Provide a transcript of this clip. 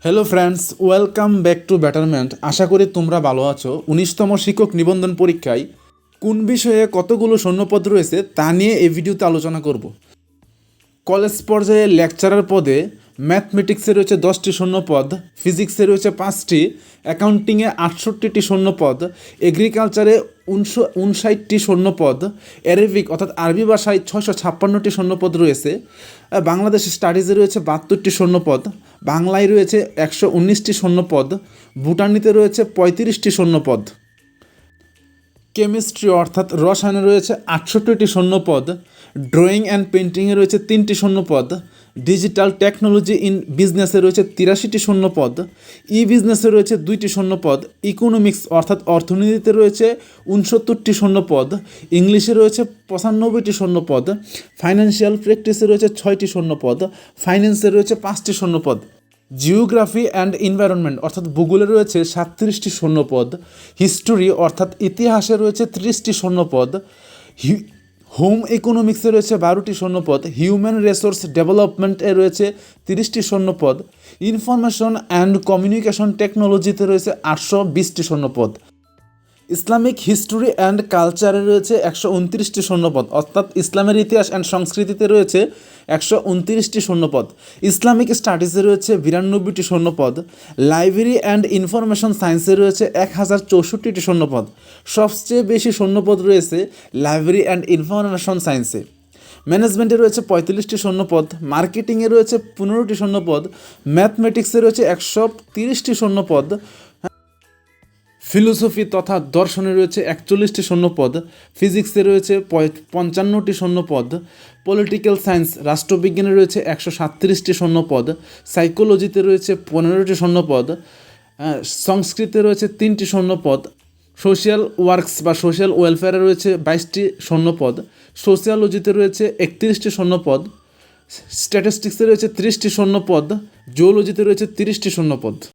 Hello friends, welcome back to Betterment. আশা করি তোমরা ভালো আছো। 19তম শিক্ষক নিবন্ধন পরীক্ষায় কোন বিষয়ে কতগুলো শূন্যপদ রয়েছে তা নিয়ে এই ভিডিওতে আলোচনা করব। কলেজ পর্যায়ে লেকচারার পদে ম্যাথমেটিক্সে রয়েছে 10টি শূন্যপদ, ফিজিক্সে রয়েছে 5টি, অ্যাকাউন্টিংয়ে 68টি শূন্যপদ, এগ্রিকালচারে 59টি শূন্যপদ, অ্যারাবিক অর্থাৎ আরবি ভাষায় 656টি শূন্যপদ রয়েছে, বাংলাদেশ স্টাডিজে রয়েছে 72টি শূন্যপদ, বাংলায় রয়েছে 119টি শূন্যপদ, ভুটানিতে রয়েছে 35টি শূন্যপদ, কেমিস্ট্রি অর্থাৎ রসায়নে রয়েছে 68টি শূন্যপদ, ড্রয়িং অ্যান্ড পেন্টিংয়ে রয়েছে 3টি শূন্যপদ, ডিজিটাল টেকনোলজি ইন বিজনেসে রয়েছে 83টি শূন্যপদ, ই বিজনেসে রয়েছে 2টি শূন্যপদ, ইকোনমিক্স অর্থাৎ অর্থনীতিতে রয়েছে 69টি শূন্যপদ, ইংলিশে রয়েছে 95টি শূন্যপদ, ফাইন্যান্সিয়াল প্র্যাকটিসে রয়েছে 6টি শূন্যপদ, ফাইন্যান্সে রয়েছে 5টি শূন্যপদ, জিওগ্রাফি অ্যান্ড এনভায়রনমেন্ট অর্থাৎ ভূগোলে রয়েছে 37টি শূন্যপদ, হিস্টোরি অর্থাৎ ইতিহাসে রয়েছে 30টি শূন্যপদ, হোম ইকোনমিক্সে রয়েছে 12টি শূন্যপদ, হিউম্যান রিসোর্স ডেভেলপমেন্টে রয়েছে 30টি শূন্যপদ, ইনফরমেশন অ্যান্ড কমিউনিকেশন টেকনোলজিতে রয়েছে 820টি শূন্যপদ, ইসলামিক হিস্টোরি অ্যান্ড কালচারে রয়েছে 129টি শূন্যপদ অর্থাৎ ইসলামের ইতিহাস অ্যান্ড সংস্কৃতিতে রয়েছে 129টি শূন্যপদ, ইসলামিক স্টাডিজে রয়েছে 92টি শূন্যপদ, লাইব্রেরি অ্যান্ড ইনফরমেশন সায়েন্সে রয়েছে 1064টি শূন্যপদ। সবচেয়ে বেশি শূন্যপদ রয়েছে লাইব্রেরি অ্যান্ড ইনফরমেশন সায়েন্সে। ম্যানেজমেন্টে রয়েছে 45টি শূন্যপদ, মার্কেটিংয়ে রয়েছে 15টি শূন্যপদ, ম্যাথমেটিক্সে রয়েছে 130টি শূন্যপদ, ফিলোসফি তথা দর্শনে রয়েছে 41টি শূন্যপদ, ফিজিক্সে রয়েছে 55টি শূন্যপদ, পলিটিক্যাল সায়েন্স রাষ্ট্রবিজ্ঞানে রয়েছে 137টি শূন্যপদ, সাইকোলজিতে রয়েছে 15টি শূন্যপদ, সংস্কৃতে রয়েছে 3টি শূন্যপদ, সোশ্যাল ওয়ার্কস বা সোশ্যাল ওয়েলফেয়ারে রয়েছে 22টি শূন্যপদ, সোশিয়োলজিতে রয়েছে 31টি শূন্যপদ, স্ট্যাটিস্টিক্সে রয়েছে 30টি শূন্যপদ, জিওলজিতে রয়েছে 30টি শূন্যপদ।